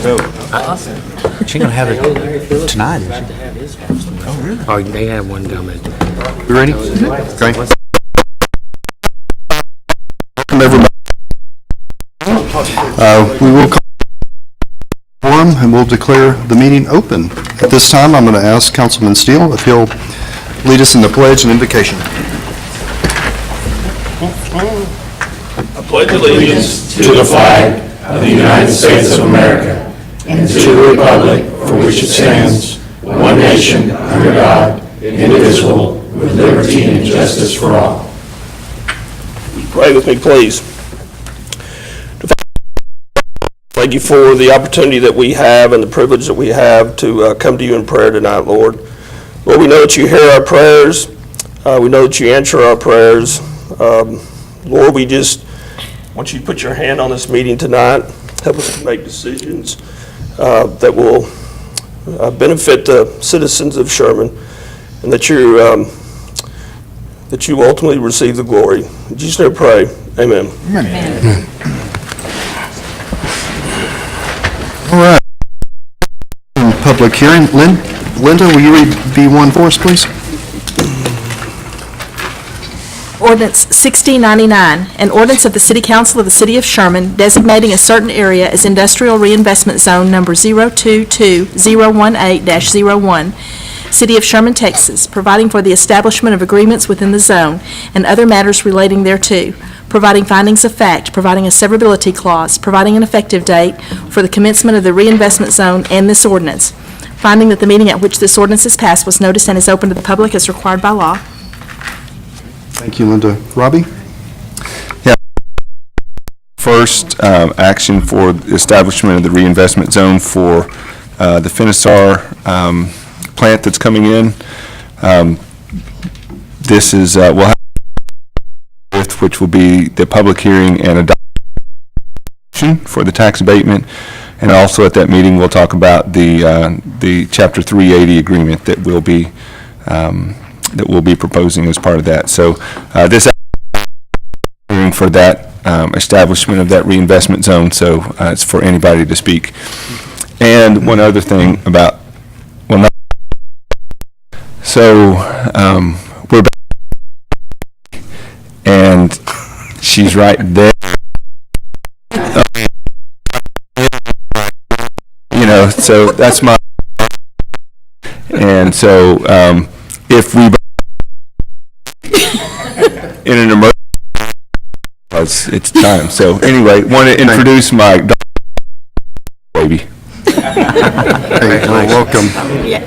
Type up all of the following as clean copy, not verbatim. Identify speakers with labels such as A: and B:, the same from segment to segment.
A: She gonna have it tonight, isn't she?
B: Oh, they have one down there.
C: You ready? Okay. Welcome, everybody. We will call quorum and we'll declare the meeting open. At this time, I'm going to ask Councilman Steele if he'll lead us in the pledge and invocation.
D: I pledge allegiance to the flag of the United States of America and to the republic for which it stands, one nation, under God, indivisible, with liberty and justice for all.
E: Pray with me, please. Thank you for the opportunity that we have and the privilege that we have to come to you in prayer tonight, Lord. Lord, we know that you hear our prayers. We know that you answer our prayers. Lord, we just want you to put your hand on this meeting tonight. Help us to make decisions that will benefit the citizens of Sherman, and that you ultimately receive the glory. In Jesus' name I pray. Amen.
C: Amen. All right. Public hearing. Linda, will you read B1 for us, please?
F: Ordinance 6099, an ordinance of the City Council of the City of Sherman designating a certain area as Industrial Reinvestment Zone number 022018-01, City of Sherman, Texas, providing for the establishment of agreements within the zone and other matters relating thereto, providing findings of fact, providing a severability clause, providing an effective date for the commencement of the reinvestment zone and this ordinance, finding that the meeting at which this ordinance is passed was noticed and is open to the public as required by law.
C: Thank you, Linda. Robbie?
G: Yeah. First, action for the establishment of the reinvestment zone for the Finisar plant that's coming in. This is, we'll have which will be the public hearing and adoption for the tax abatement. And also at that meeting, we'll talk about the Chapter 380 agreement that we'll be proposing as part of that. So this hearing for that establishment of that reinvestment zone, so it's for anybody to speak. And one other thing about, we're back, and she's right there. So that's my, and so if we in an emergency, it's time. So anyway, want to introduce my baby.
C: Hey, well, welcome.
A: Yeah.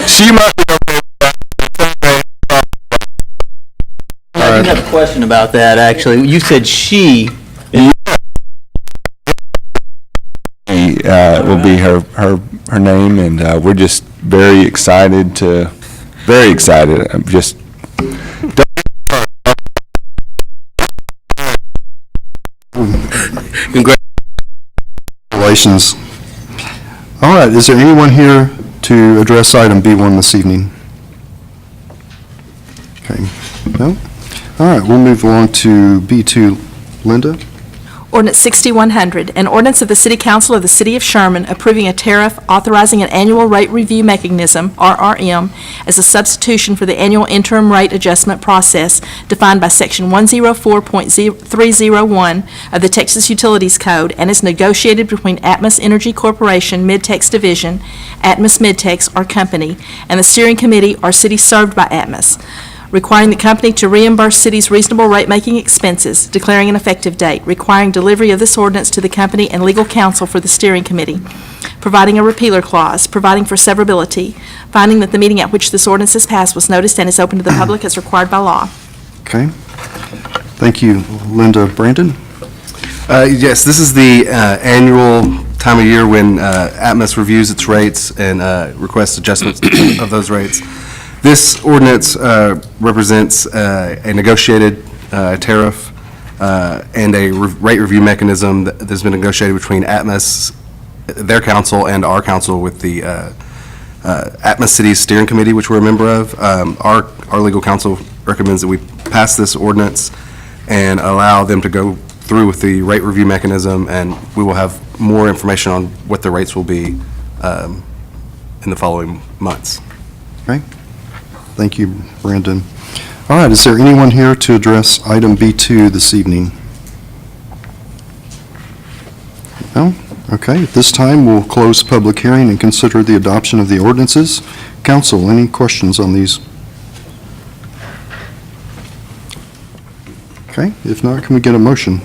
G: She might be okay.
A: I have a question about that, actually. You said she.
G: Will be her name, and we're just very excited. I'm just
C: Congratulations. All right, is there anyone here to address item B1 this evening? Okay, no? All right, we'll move along to B2. Linda?
F: Ordinance 6100, an ordinance of the City Council of the City of Sherman approving a tariff authorizing an annual rate review mechanism, RRM, as a substitution for the annual interim rate adjustment process defined by Section 104.301 of the Texas Utilities Code and is negotiated between Atmos Energy Corporation, Midtex Division, Atmos Midtex, or Company, and the Steering Committee or city served by Atmos, requiring the company to reimburse cities reasonable rate-making expenses, declaring an effective date, requiring delivery of this ordinance to the company and legal counsel for the steering committee, providing a repealer clause, providing for severability, finding that the meeting at which this ordinance is passed was noticed and is open to the public as required by law.
C: Okay. Thank you, Linda. Brandon?
H: Yes, this is the annual time of year when Atmos reviews its rates and requests adjustments of those rates. This ordinance represents a negotiated tariff and a rate review mechanism that's been negotiated between Atmos, their council, and our council with the Atmos Cities Steering Committee, which we're a member of. Our legal counsel recommends that we pass this ordinance and allow them to go through with the rate review mechanism, and we will have more information on what the rates will be in the following months.
C: Okay. Thank you, Brandon. All right, is there anyone here to address item B2 this evening? No? Okay, at this time, we'll close public hearing and consider the adoption of the ordinances. Council, any questions on these? Okay, if not, can we get a motion?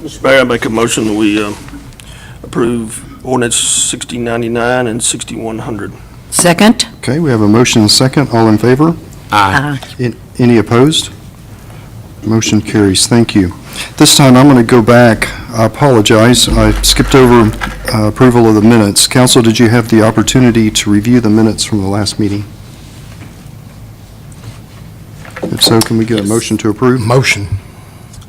E: Mr. Mayor, I make a motion that we approve ordinance 6099 and 6100.
I: Second?
C: Okay, we have a motion and a second. All in favor?
I: Aye.
C: Any opposed? Motion carries. Thank you. This time, I'm going to go back. I apologize. I skipped over approval of the minutes. Council, did you have the opportunity to review the minutes from the last meeting? If so, can we get a motion to approve?
B: Motion.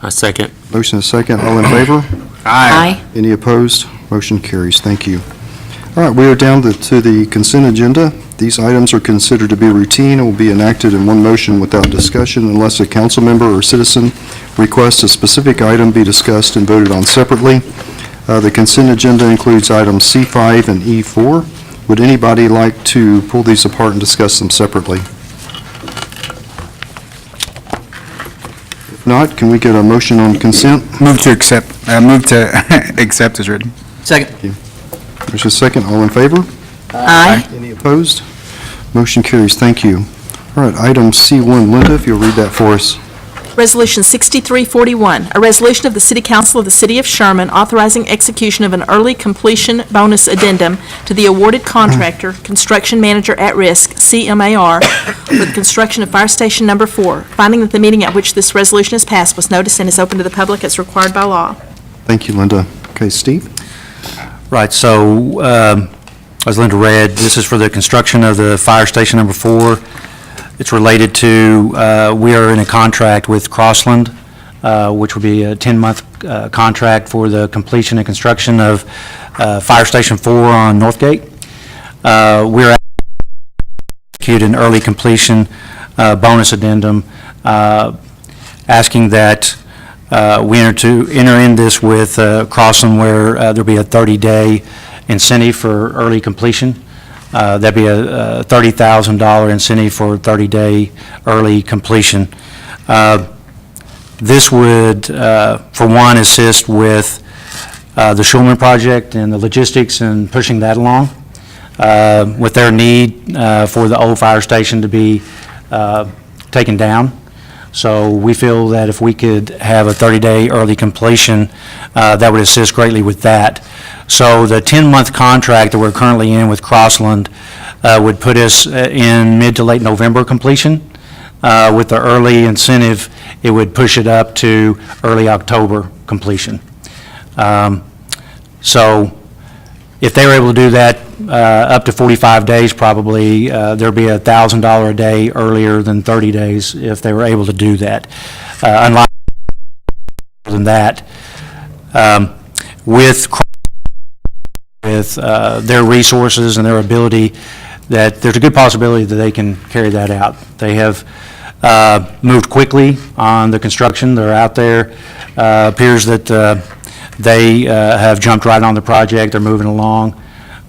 B: A second.
C: Motion and a second. All in favor?
I: Aye.
C: Any opposed? Motion carries. Thank you. All right, we are down to the consent agenda. These items are considered to be routine and will be enacted in one motion without discussion unless a council member or citizen requests a specific item be discussed and voted on separately. The consent agenda includes items C5 and E4. Would anybody like to pull these apart and discuss them separately? If not, can we get a motion on consent?
J: Move to accept as written.
A: Second.
C: There's a second. All in favor?
I: Aye.
C: Any opposed? Motion carries. Thank you. All right, item C1, Linda, if you'll read that for us.
F: Resolution 6341, a resolution of the City Council of the City of Sherman authorizing execution of an early completion bonus addendum to the awarded contractor, Construction Manager at Risk, CMAR, for the construction of Fire Station Number 4, finding that the meeting at which this resolution is passed was noticed and is open to the public as required by law.
C: Thank you, Linda. Okay, Steve?
K: Right, so, as Linda read, this is for the construction of the Fire Station Number 4. It's related to, we are in a contract with Crossland, which would be a 10-month contract for the completion and construction of Fire Station 4 on Northgate. We're execute an early completion bonus addendum, asking that we enter in this with Crossland where there'll be a 30-day incentive for early completion. That'd be a $30,000 incentive for 30-day early completion. This would, for one, assist with the Schulman project and the logistics and pushing that along, with their need for the old fire station to be taken down. So we feel that if we could have a 30-day early completion, that would assist greatly with that. So the 10-month contract that we're currently in with Crossland would put us in mid to late November completion. With the early incentive, it would push it up to early October completion. So if they were able to do that up to 45 days, probably there'd be $1,000 a day earlier than 30 days if they were able to do that. Unlike than that, with their resources and their ability, that there's a good possibility that they can carry that out. They have moved quickly on the construction. They're out there. Appears that they have jumped right on the project. They're moving along.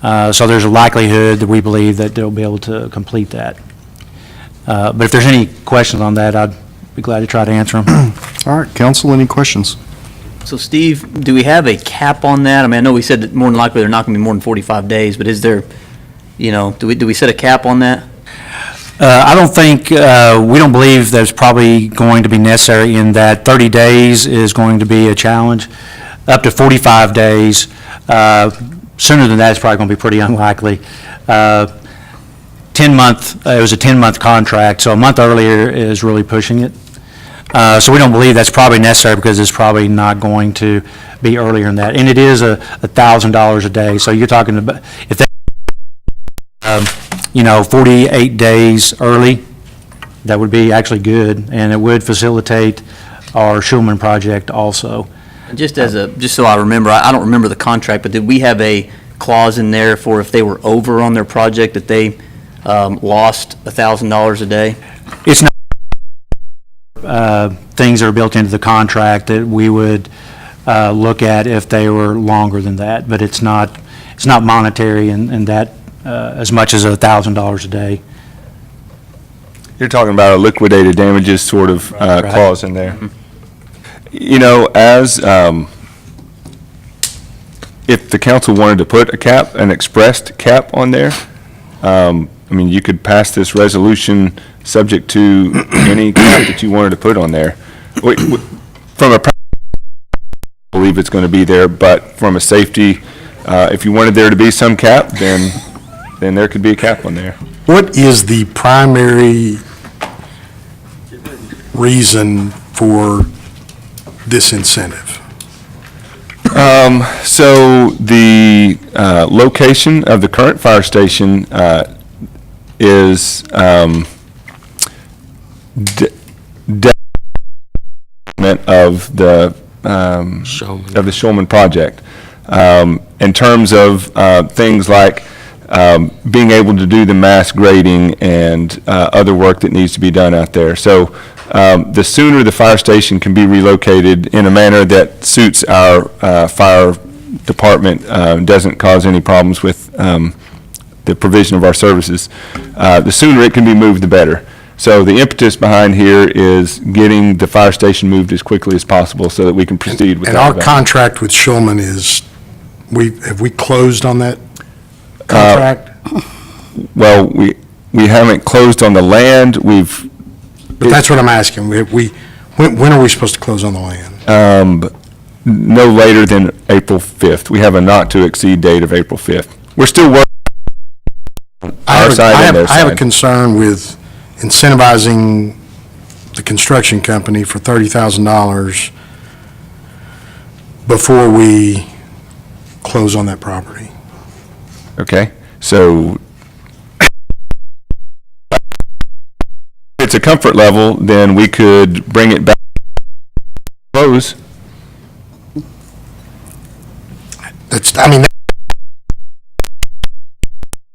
K: So there's a likelihood that we believe that they'll be able to complete that. But if there's any questions on that, I'd be glad to try to answer them.
C: All right, council, any questions?
A: So Steve, do we have a cap on that? I mean, I know we said that more than likely they're not going to be more than 45 days, but is there, do we set a cap on that?
K: I don't think, we don't believe that's probably going to be necessary in that 30 days is going to be a challenge. Up to 45 days, sooner than that is probably going to be pretty unlikely. 10-month, it was a 10-month contract, so a month earlier is really pushing it. So we don't believe that's probably necessary because it's probably not going to be earlier than that. And it is $1,000 a day, so you're talking about, if they 48 days early, that would be actually good, and it would facilitate our Schulman project also.
A: Just so I remember, I don't remember the contract, but did we have a clause in there for if they were over on their project that they lost $1,000 a day?
K: It's not things that are built into the contract that we would look at if they were longer than that, but it's not monetary in that as much as $1,000 a day.
G: You're talking about a liquidated damages sort of
K: Right.
G: clause in there. You know, as, if the council wanted to put a cap, an expressed cap on there, I mean, you could pass this resolution subject to any cap that you wanted to put on there. From a, I believe it's going to be there, but from a safety, if you wanted there to be some cap, then there could be a cap on there.
D: What is the primary reason for this incentive?
G: So the location of the current fire station is of the Shulman project. In terms of things like being able to do the mass grading and other work that needs to be done out there. So the sooner the fire station can be relocated in a manner that suits our fire department, doesn't cause any problems with the provision of our services, the sooner it can be moved, the better. So the impetus behind here is getting the fire station moved as quickly as possible so that we can proceed with that.
D: And our
G: development.
D: contract with Shulman is, have we closed on that contract?
G: Well, we haven't closed on the land.
D: But that's what I'm asking. When are we supposed to close on the land?
G: No later than April 5th. We have a not-to-exceed date of April 5th. We're still working on our side and their
D: I have a
G: side.
D: concern with incentivizing the construction company for $30,000 before we close on that property.
G: Okay, so if it's a comfort level, then we could bring it back, close.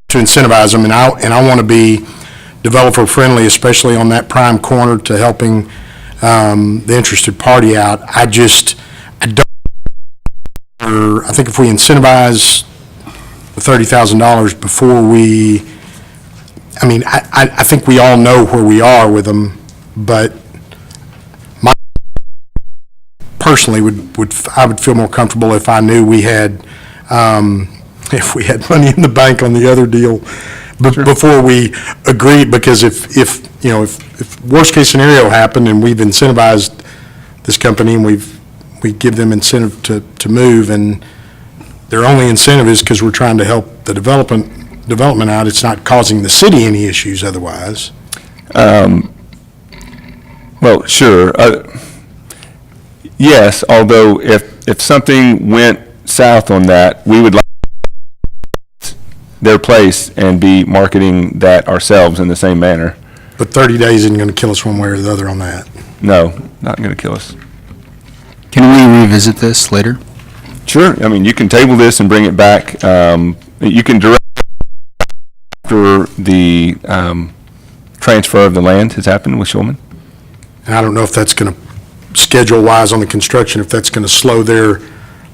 D: To incentivize them, and I want to be developer-friendly, especially on that prime corner to helping the interested party out. I think if we incentivize the $30,000 before I think we all know where we are with them, but personally I would feel more comfortable if I knew we had, if we had money in the bank on the other deal before we agreed, because if worst case scenario happened and we've incentivized this company and we give them incentive to move, and their only incentive is because we're trying to help the development out, it's not causing the city any issues otherwise.
G: Well, sure. Yes, although if something went south on that, we would like their place and be marketing that ourselves in the same manner.
D: But 30 days isn't going to kill us one way or the other on that.
G: No, not going to kill us.
J: Can we revisit this later?
G: Sure. I mean, you can table this and bring it back. You can direct after the transfer of the land has happened with Shulman.
D: And I don't know if that's going to, schedule-wise on the construction, if that's going to slow their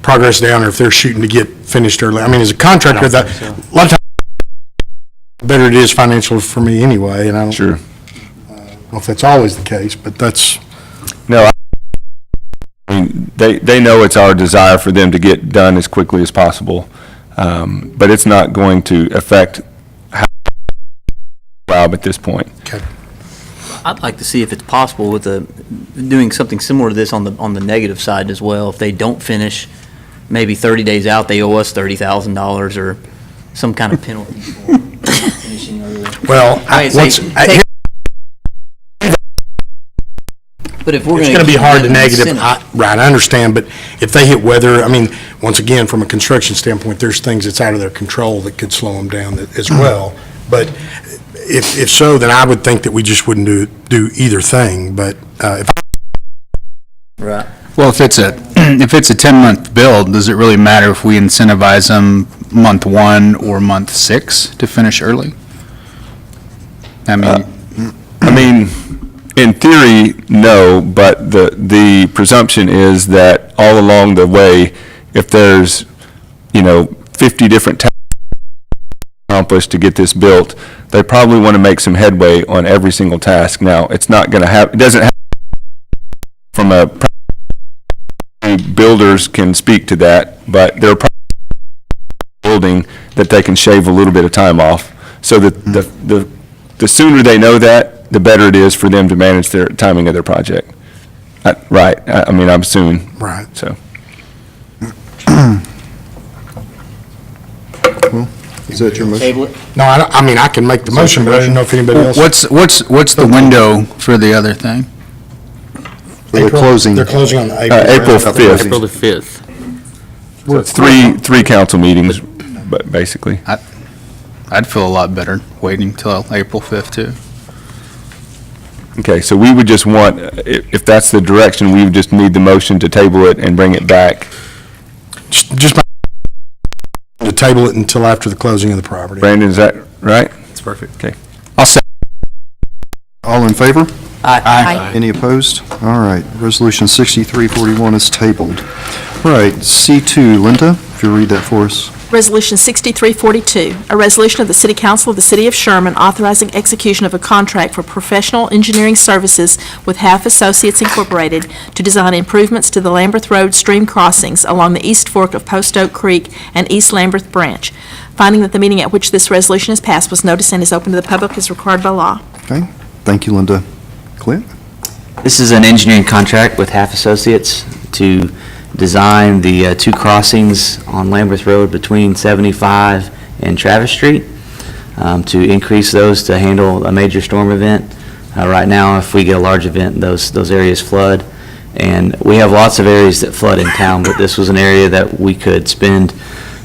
D: progress down, or if they're shooting to get finished early. I mean, as a contractor, a lot of times, better it is financially for me anyway, and I don't
G: Sure.
D: know if that's always the case, but that's,
G: No, I mean, they know it's our desire for them to get done as quickly as possible, but it's not going to affect how at this point.
D: okay.
A: I'd like to see if it's possible with doing something similar to this on the negative side as well. If they don't finish, maybe 30 days out, they owe us $30,000 or some kind of penalty for finishing early.
D: Well,
A: I mean, say- But if we're
D: it's
A: going
D: going to be hard to negative,
A: incentive-
D: right, I understand, but if they hit weather, I mean, once again, from a construction standpoint, there's things that's out of their control that could slow them down as well. But if so, then I would think that we just wouldn't do either thing, but if
A: Right.
J: Well, if it's a 10-month build, does it really matter if we incentivize them month 1 or month 6 to finish early? I mean,
G: In theory, no, but the presumption is that all along the way, if there's, 50 different tasks accomplished to get this built, they probably want to make some headway on every single task. Now, it's not going to it doesn't have, from builders can speak to that, but there are probably building that they can shave a little bit of time off. So that the sooner they know that, the better it is for them to manage their timing of their project. Right, I'm assuming.
C: Right.
G: So,
C: Well, is that your motion?
A: Table it.
D: No, I can make the motion, but I didn't know if anybody else.
J: What's the window for the other thing?
C: For the closing.
D: They're closing on the
G: April 5th.
B: April the 5th.
G: So it's three council meetings, but basically.
J: I'd feel a lot better waiting till April 5th, too.
G: Okay, so we would just want, if that's the direction, we would just need the motion to table it and bring it back.
D: Just to table it until after the closing of the property.
G: Brandon, is that right?
H: It's perfect.
G: Okay.
J: I'll second.
C: All in favor?
I: Aye.
C: Any opposed? All right, Resolution 6341 is tabled. All right, C2, Linda, if you'll read that for us.
F: Resolution 6342, a resolution of the City Council of the City of Sherman authorizing execution of a contract for professional engineering services with Half Associates Incorporated to design improvements to the Lambeth Road stream crossings along the east fork of Post Oak Creek and East Lambeth Branch. Finding that the meeting at which this resolution is passed was noticed and is open to the public as required by law.
C: Okay, thank you, Linda. Clint?
L: This is an engineering contract with Half Associates to design the two crossings on Lambeth Road between 75 and Travis Street, to increase those to handle a major storm event. Right now, if we get a large event, those areas flood. And we have lots of areas that flood in town, but this was an area that we could spend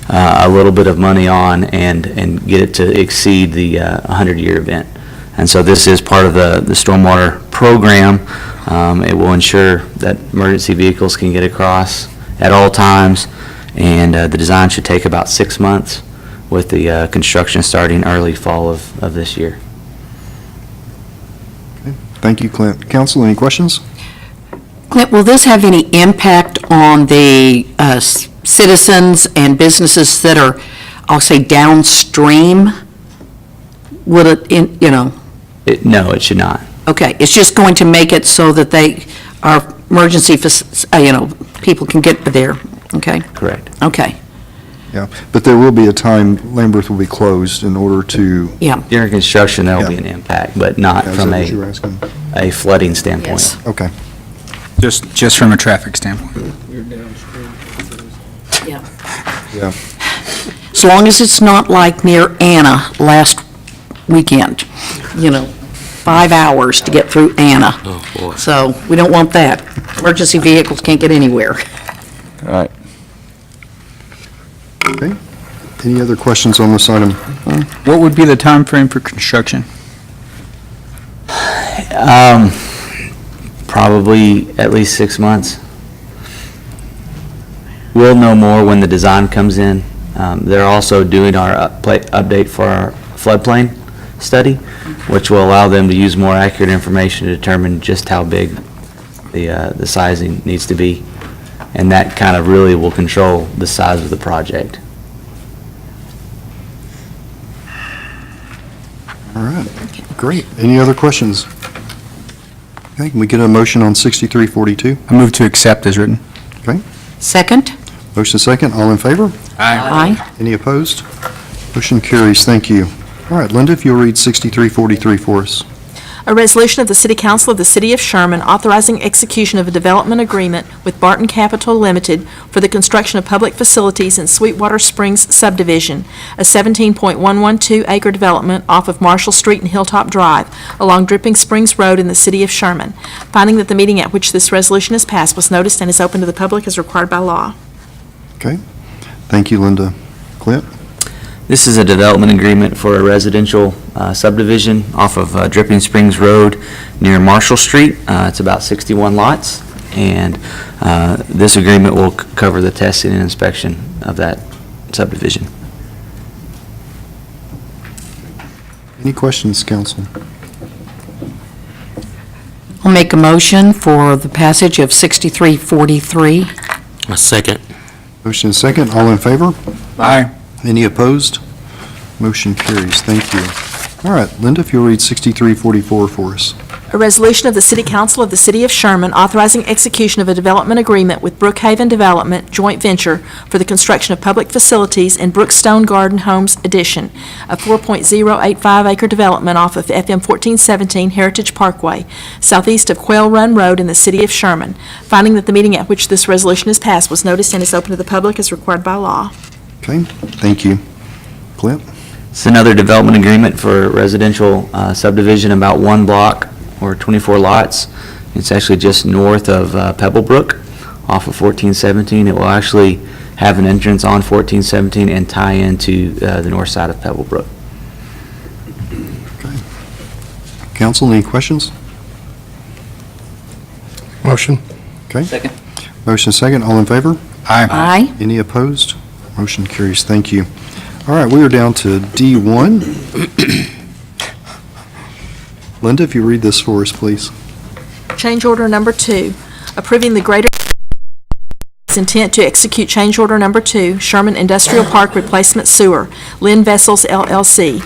L: a little bit of money on and get it to exceed the 100-year event. And so this is part of the stormwater program. It will ensure that emergency vehicles can get across at all times, and the design should take about 6 months, with the construction starting early fall of this year.
C: Thank you, Clint. Council, any questions?
I: Clint, will this have any impact on the citizens and businesses that are, I'll say, downstream? Would it,
L: No, it should not.
I: Okay, it's just going to make it so that our emergency, people can get there, okay?
L: Correct.
I: Okay,
C: Yeah, but there will be a time Lambeth will be closed in order to...
I: yeah.
L: During construction, there will be an impact, but not
C: Is
L: from
C: that what you were asking?
L: a flooding standpoint.
I: Yes.
C: Okay.
J: Just from a traffic standpoint.
C: Yeah.
I: So long as it's not like near Anna last weekend, 5 hours to get through Anna.
B: Oh, boy.
I: So we don't want that. Emergency vehicles can't get anywhere.
G: All right.
C: Okay. Any other questions on this item?
J: What would be the time frame for construction?
L: Probably at least 6 months. We'll know more when the design comes in. They're also doing our update for our floodplain study, which will allow them to use more accurate information to determine just how big the sizing needs to be. And that kind of really will control the size of the project.
C: All right. Great. Any other questions? Okay, can we get a motion on 6342?
J: I move to accept as written.
C: Okay.
I: Second?
C: Motion second. All in favor?
I: Aye.
C: Any opposed? Motion carries. Thank you. All right, Linda, if you'll read 6343 for us.
F: A resolution of the City Council of the City of Sherman authorizing execution of a development agreement with Barton Capital Limited for the construction of public facilities in Sweetwater Springs subdivision, a 17.112-acre development off of Marshall Street and Hilltop Drive along Dripping Springs Road in the City of Sherman. Finding that the meeting at which this resolution is passed was noticed and is open to the public as required by law.
C: Okay. Thank you, Linda. Clint?
L: This is a development agreement for a residential subdivision off of Dripping Springs Road near Marshall Street. It's about 61 lots, and this agreement will cover the testing and inspection of that subdivision.
C: Any questions, council?
I: I'll make a motion for the passage of 6343.
B: I second.
C: Motion is second. All in favor?
J: Aye.
C: Any opposed? Motion carries. Thank you. All right, Linda, if you'll read 6344 for us.
F: A resolution of the City Council of the City of Sherman authorizing execution of a development agreement with Brookhaven Development Joint Venture for the construction of public facilities in Brookstone Garden Homes Addition, a 4.085-acre development off of FM 1417 Heritage Parkway, southeast of Quail Run Road in the City of Sherman. Finding that the meeting at which this resolution is passed was noticed and is open to the public as required by law.
C: Okay, thank you. Clint?
L: It's another development agreement for residential subdivision, about one block or 24 lots. It's actually just north of Pebblebrook off of 1417. It will actually have an entrance on 1417 and tie into the north side of Pebblebrook.
C: Council, any questions?
D: Motion.
C: Okay.
A: Second.
C: Motion second. All in favor?
I: Aye.
C: Any opposed? Motion carries. Thank you. All right, we are down to D1. Linda, if you read this for us, please.
F: Change order number 2, approving the greater intent to execute change order number 2, Sherman Industrial Park Replacement Sewer, Lynn Vessels LLC,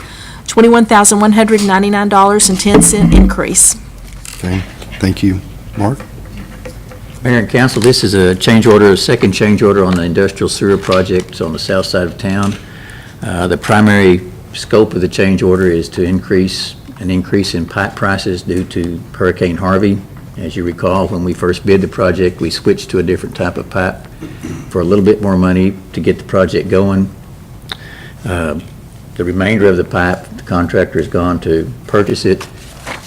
F: $21,199.10 increase.
C: Okay, thank you. Mark?
A: Mayor and council, this is a change order, a second change order on the industrial sewer project on the south side of town. The primary scope of the change order is to increase in pipe prices due to Hurricane Harvey. As you recall, when we first bid the project, we switched to a different type of pipe for a little bit more money to get the project going. The remainder of the pipe, the contractor has gone to purchase it.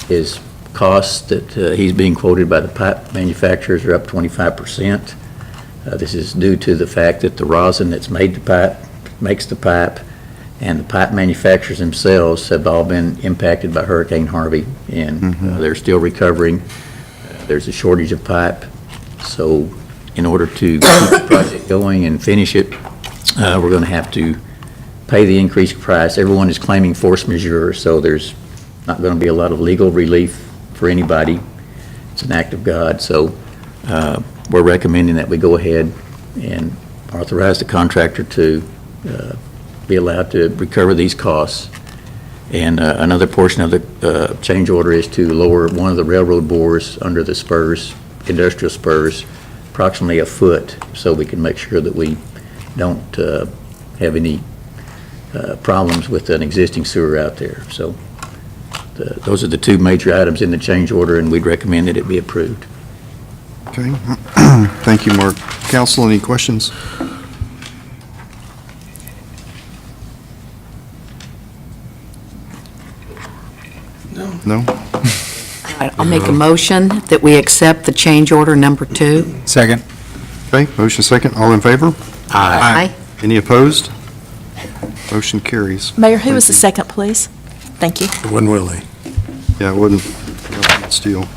A: His costs that he's being quoted by the pipe manufacturers are up 25%. This is due to the fact that the rosin that's made the pipe, makes the pipe, and the pipe manufacturers themselves have all been impacted by Hurricane Harvey, and they're still recovering. There's a shortage of pipe, so in order to keep the project going and finish it, we're going to have to pay the increased price. Everyone is claiming force majeure, so there's not going to be a lot of legal relief for anybody. It's an act of God, so we're recommending that we go ahead and authorize the contractor to be allowed to recover these costs. And another portion of the change order is to lower one of the railroad bores under the spurs, industrial spurs, approximately a foot, so we can make sure that we don't have any problems with an existing sewer out there. So those are the two major items in the change order, and we'd recommend that it be approved.
C: Okay, thank you, Mark. Council, any questions? No?
I: All right, I'll make a motion that we accept the change order number 2.
J: Second.
C: Okay, motion second. All in favor?
I: Aye.
C: Any opposed? Motion carries.
F: Mayor, who was the second, please? Thank you.
D: It wasn't Willie.
C: Yeah, it wasn't Steele.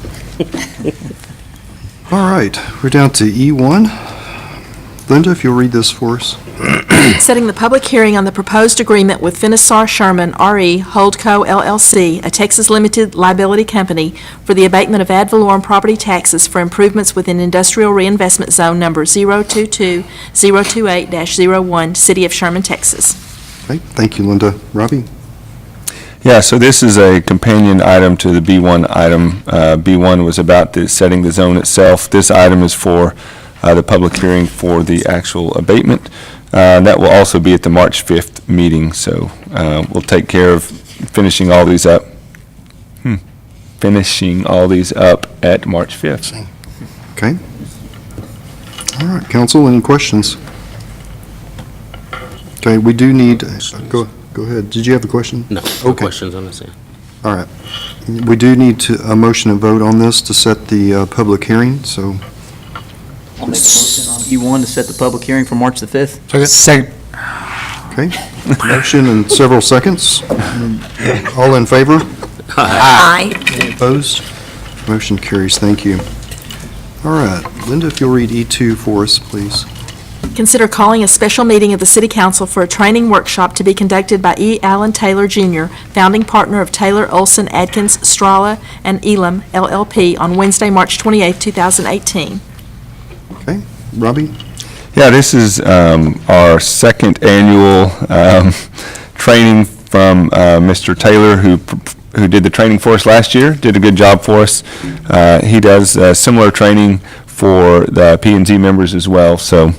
C: All right, we're down to E1. Linda, if you'll read this for us.
F: Setting the public hearing on the proposed agreement with Finisar Sherman RE Holdco LLC, a Texas limited liability company, for the abatement of ad valorem property taxes for improvements within Industrial Reinvestment Zone Number 022-028-01, City of Sherman, Texas.
C: Okay, thank you, Linda. Robbie?
G: Yeah, so this is a companion item to the B1 item. B1 was about setting the zone itself. This item is for the public hearing for the actual abatement. That will also be at the March 5th meeting, so we'll take care of finishing all these up. Finishing all these up at March 5th.
C: Okay. All right, council, any questions? Okay, we do need, go ahead. Did you have a question?
B: No
C: Okay.
B: questions on this end.
C: All right. We do need a motion and vote on this to set the public hearing, so,
A: I'll make a motion on E1 to set the public hearing for March the 5th.
J: Second.
C: okay. Motion and several seconds. All in favor?
I: Aye.
C: Any opposed? Motion carries. Thank you. All right. Linda, if you'll read E2 for us, please.
F: Consider calling a special meeting of the City Council for a training workshop to be conducted by E. Allen Taylor Jr., founding partner of Taylor, Olson, Adkins, Strala, and Elam LLP, on Wednesday, March 28, 2018.
C: Okay, Robbie?
G: Yeah, this is our second annual training from Mr. Taylor, who did the training for us last year, did a good job for us. He does similar training for the P&Z members as well, so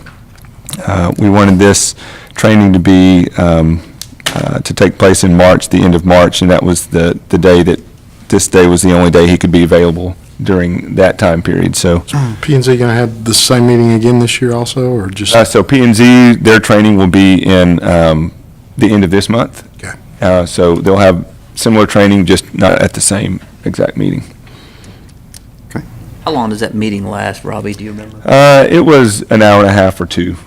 G: we wanted this training to be, to take place in March, the end of March, and that was the day that, this day was the only day he could be available during that time period, so.
D: P&Z going to have the same meeting again this year also, or just?
G: So P&Z, their training will be in the end of this month.
D: Okay.
G: So they'll have similar training, just not at the same exact meeting.
A: How long does that meeting last, Robbie? Do you remember?
G: It was an hour and a half or two.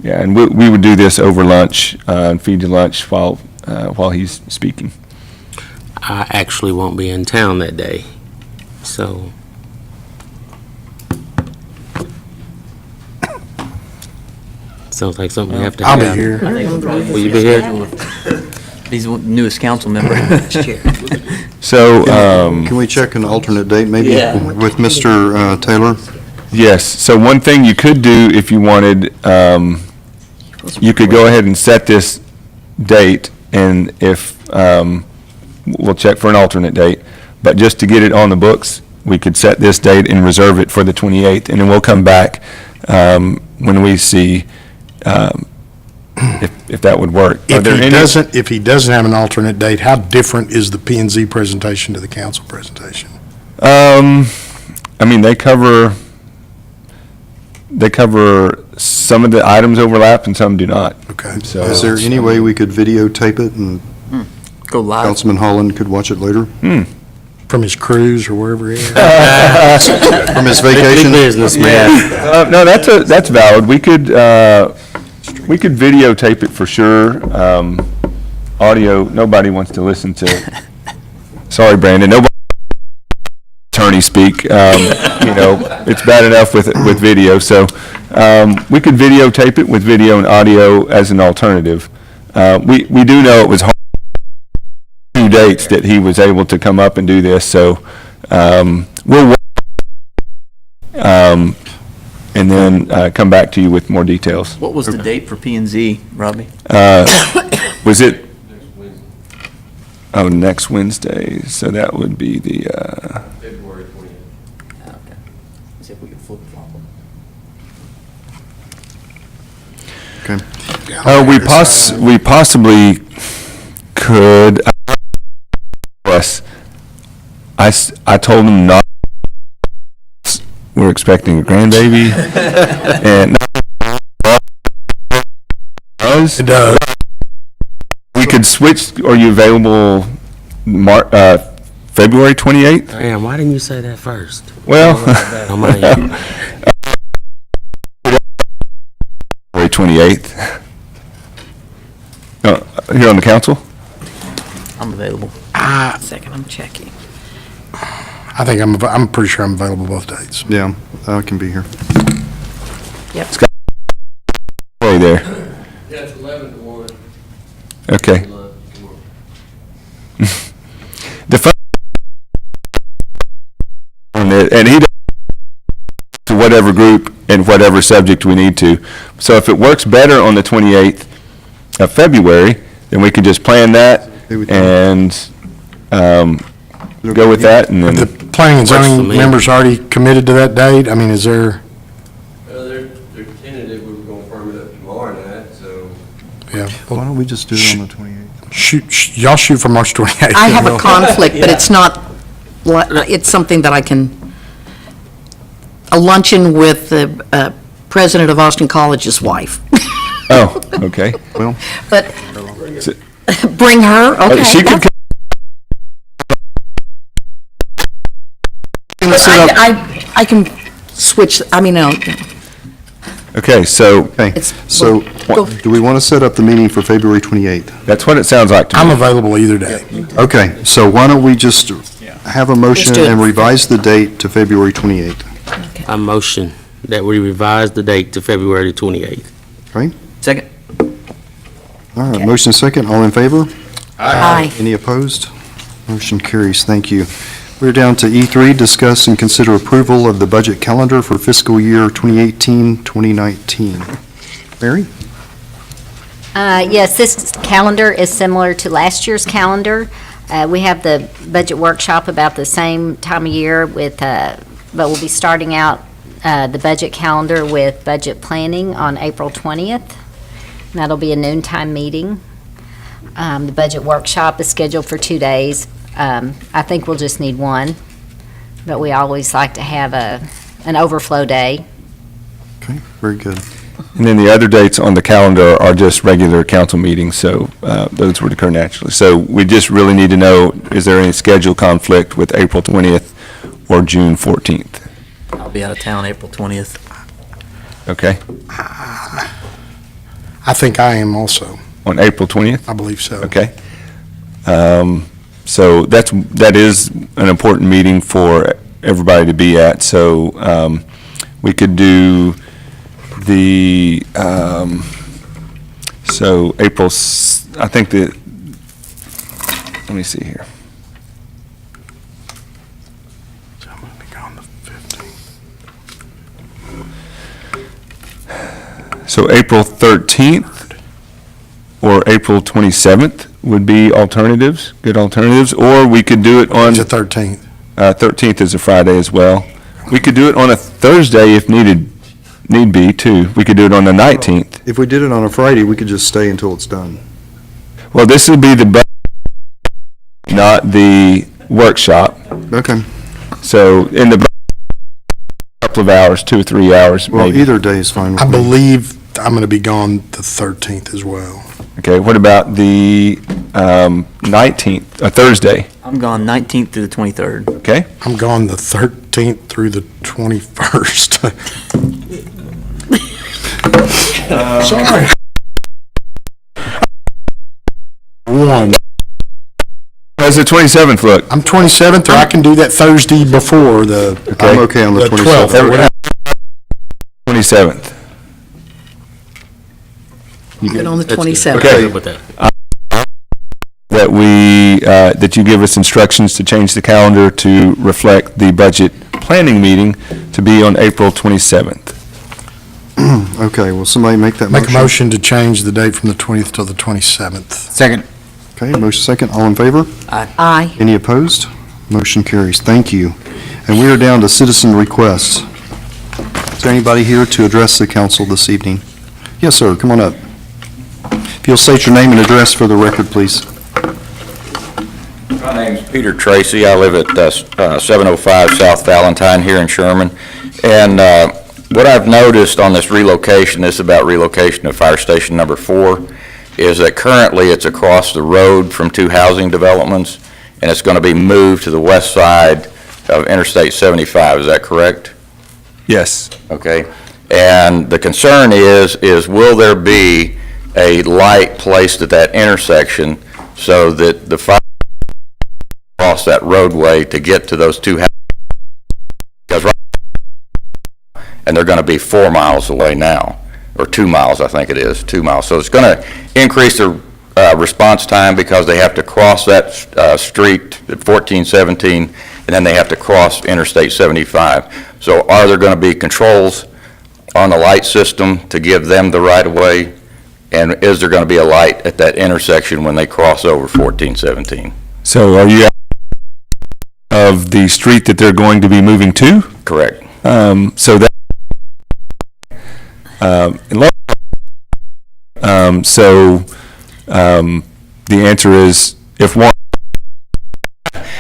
G: Yeah, and we would do this over lunch, and feed you lunch while he's speaking.
B: I actually won't be in town that day, so. Sounds like something we have to have.
D: I'll be here.
B: Will you be here?
A: He's the newest council member last year.
G: So,
C: Can we check an alternate date, maybe,
A: Yeah.
C: with Mr. Taylor?
G: yes, so one thing you could do if you wanted, you could go ahead and set this date, and if, we'll check for an alternate date, but just to get it on the books, we could set this date and reserve it for the 28th, and then we'll come back when we see if that would work. Are
D: If
G: there
D: he
G: any-
D: doesn't, if he doesn't have an alternate date, how different is the P&Z presentation to the council presentation?
G: I mean, they cover some of the items overlap and some do not.
D: Okay.
G: So,
C: Is there any way we could videotape it and
A: Go live.
C: Councilman Holland could watch it later?
D: From his cruise or wherever he is?
C: From his
B: Big
C: vacation?
B: business, man.
G: no, that's valid. We could videotape it for sure. Audio, nobody wants to listen to, sorry, Brandon, nobody attorney speak. It's bad enough with video, so we could videotape it with video and audio as an alternative. We do know it was hard, 2 dates that he was able to come up and do this, so we'll and then come back to you with more details.
A: What was the date for P&Z, Robbie?
G: Was it? Oh, next Wednesday, so that would be the,
A: February 20th. Okay. See if we can flip flop them.
C: Okay.
G: we possibly could, yes, I told him not, we're expecting a grandbaby, and
D: It does.
G: we could switch, are you available February 28th?
B: Damn, why didn't you say that first?
G: Well,
B: On my end.
G: February 28th. Here on the council?
A: I'm available.
I: Second, I'm checking.
D: I think I'm pretty sure I'm available both dates.
C: Yeah, I can be here.
G: Hey there.
E: Yeah, it's 11 to 1.
G: Okay. The fun, and he does to whatever group and whatever subject we need to. So if it works better on the 28th of February, then we can just plan that and go with that, and
D: Are the
G: then,
D: planning and
B: Works for
D: zoning
B: me.
D: members already committed to that date? I mean, is there,
M: They're tentative, we were gonna firm it up tomorrow night, so.
D: yeah.
C: Why don't we just do it on the 28th?
D: Y'all shoot for March 28th.
I: I have a conflict, but it's not, it's something that I can, a luncheon with the president of Austin College's wife.
G: oh, okay.
C: Well,
I: But, bring her, okay.
G: She could,
I: I can switch, I mean,
G: okay, so
I: it's.
C: so
I: Go-
C: do we want to set up the meeting for February 28th?
G: that's what it sounds like to
D: I'm
G: me.
D: available either day.
C: Okay, so why don't we just have a motion
I: do it.
C: and revise the date to February 28th?
B: I motion that we revise the date to February 28th.
C: Okay,
A: Second?
C: all right, motion second, all in favor?
I: Aye.
C: Any opposed? Motion carries, thank you. We're down to E3, discuss and consider approval of the budget calendar for fiscal year 2018-2019. Mary?
N: Yes, this calendar is similar to last year's calendar. We have the budget workshop about the same time of year with, but we'll be starting out the budget calendar with budget planning on April 20th. That'll be a noontime meeting. The budget workshop is scheduled for 2 days. I think we'll just need one, but we always like to have an overflow day.
C: Okay, very good.
G: And then the other dates on the calendar are just regular council meetings, so those would occur naturally. So we just really need to know, is there any schedule conflict with April 20th or June 14th?
A: I'll be out of town April 20th.
G: Okay,
D: I think I am also.
G: on April 20th?
D: I believe so.
G: Okay. So that is an important meeting for everybody to be at, so we could do the, so April, I think let me see here.
D: So I'm going to be gone the 15th.
G: So April 13th or April 27th would be alternatives, good alternatives, or we could do it on,
D: It's the 13th.
G: 13th is a Friday as well. We could do it on a Thursday if need be, too. We could do it on the 19th.
C: If we did it on a Friday, we could just stay until it's done.
G: Well, this will be the not the workshop.
C: Okay.
G: So in the couple of hours, 2 or 3 hours,
C: Well,
G: maybe.
C: either day is fine with
D: I
C: me.
D: believe I'm going to be gone the 13th as well.
G: Okay, what about the 19th, Thursday?
A: I'm gone 19th to the 23rd.
G: Okay?
D: I'm gone the 13th through the 21st. Sorry. One.
G: How's the 27th look?
D: I'm 27th, or I can do that Thursday before the
G: Okay.
C: I'm okay on the
D: 12th.
C: 27th.
D: or whatever.
G: 27th.
I: Good on the 27th.
G: Okay.
B: Good with that.
G: That that you give us instructions to change the calendar to reflect the budget planning meeting to be on April 27th.
C: Okay, will somebody make that motion?
D: Make a motion to change the date from the 20th to the 27th.
J: Second.
C: Okay, motion second, all in favor?
I: Aye.
C: Any opposed? Motion carries, thank you. And we are down to citizen requests. Is there anybody here to address the council this evening? Yes, sir, come on up. If you'll state your name and address for the record, please.
O: My name's Peter Tracy. I live at 705 South Valentine here in Sherman. And what I've noticed on this relocation, this is about relocation of Fire Station Number 4, is that currently it's across the road from 2 housing developments, and it's going to be moved to the west side of Interstate 75. Is that correct?
G: Yes.
O: Okay. And the concern is will there be a light placed at that intersection so that the fire across that roadway to get to those 2 houses? Because and they're going to be 4 miles away now, or 2 miles, I think it is, 2 miles. So it's going to increase the response time because they have to cross that street at 1417, and then they have to cross Interstate 75. So are there going to be controls on the light system to give them the right-of-way? And is there going to be a light at that intersection when they cross over 1417?
G: So are you of the street that they're going to be moving to?
O: Correct.
G: So that, the answer is if one.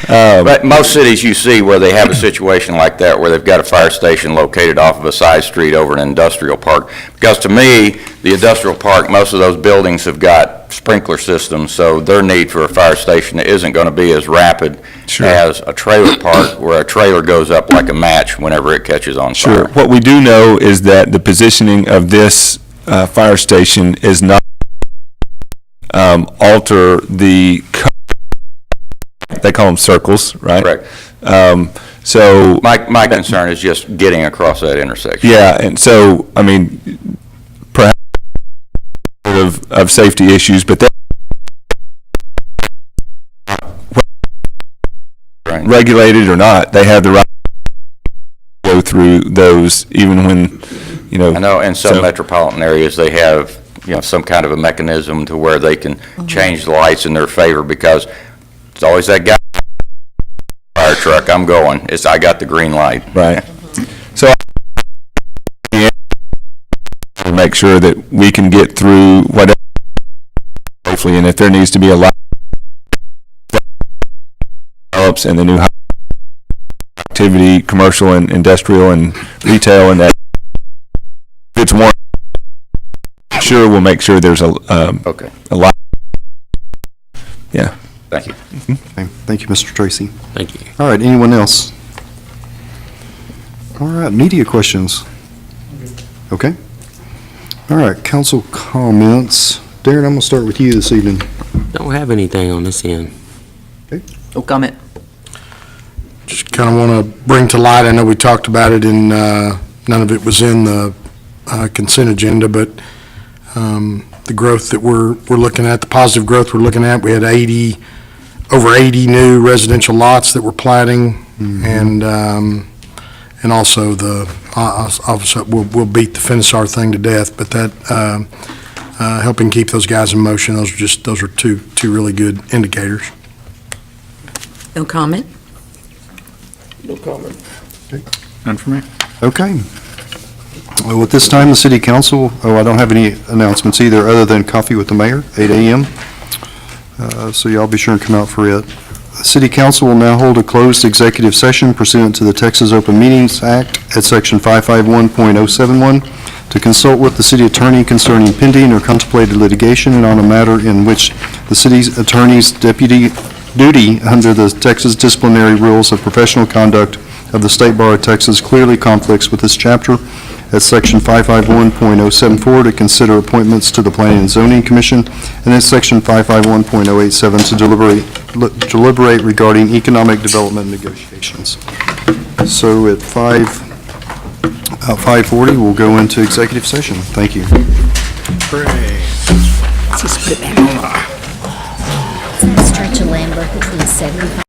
O: But most cities you see where they have a situation like that, where they've got a fire station located off of a side street over an industrial park. Because to me, the industrial park, most of those buildings have got sprinkler systems, so their need for a fire station isn't going to be as rapid as a trailer park, where a trailer goes up like a match whenever it catches on fire.
G: Sure. What we do know is that the positioning of this fire station is not alter the, they call them circles, right?
O: Correct.
G: So.
O: My concern is just getting across that intersection.
G: Yeah, and so, I mean, perhaps of safety issues, but that
O: Right.
G: regulated or not, they have the right to go through those even when, you know.
O: I know in some
G: so-
O: metropolitan areas, they have, some kind of a mechanism to where they can change the lights in their favor, because it's always that guy, fire truck, I'm going, I got the green light.
G: Right. So to make sure that we can get through whatever safely, and if there needs to be a lot develops in the new activity, commercial and industrial and retail, and that if it's more, sure, we'll make sure there's
O: Okay,
G: a lot. Yeah.
O: thank you.
C: Okay, thank you, Mr. Tracy.
B: Thank you.
C: All right, anyone else? All right, media questions? Okay. All right, council comments. Darren, I'm going to start with you this evening.
B: Don't have anything on this end.
A: No comment.
D: Just kind of want to bring to light, I know we talked about it and none of it was in the consent agenda, but the growth that we're looking at, the positive growth we're looking at, we had over 80 new residential lots that we're platting, and also obviously, we'll beat the Finisar thing to death, but that, helping keep those guys in motion, those are two really good indicators.
I: No comment?
E: No comment.
J: None for me.
C: Okay. Well, at this time, the city council, I don't have any announcements either, other than coffee with the mayor, 8 a.m. So y'all be sure and come out for it. The city council will now hold a closed executive session pursuant to the Texas Open Meetings Act at section 551.071 to consult with the city attorney concerning pending or contemplated litigation and on a matter in which the city's attorney's duty under the Texas disciplinary rules of professional conduct of the State Bar of Texas clearly conflicts with this chapter at section 551.074 to consider appointments to the Planning and Zoning Commission, and at section 551.087 to deliberate regarding economic development negotiations. So at 5:40, we'll go into executive session. Thank you.
N: Stretch of Lambert between 75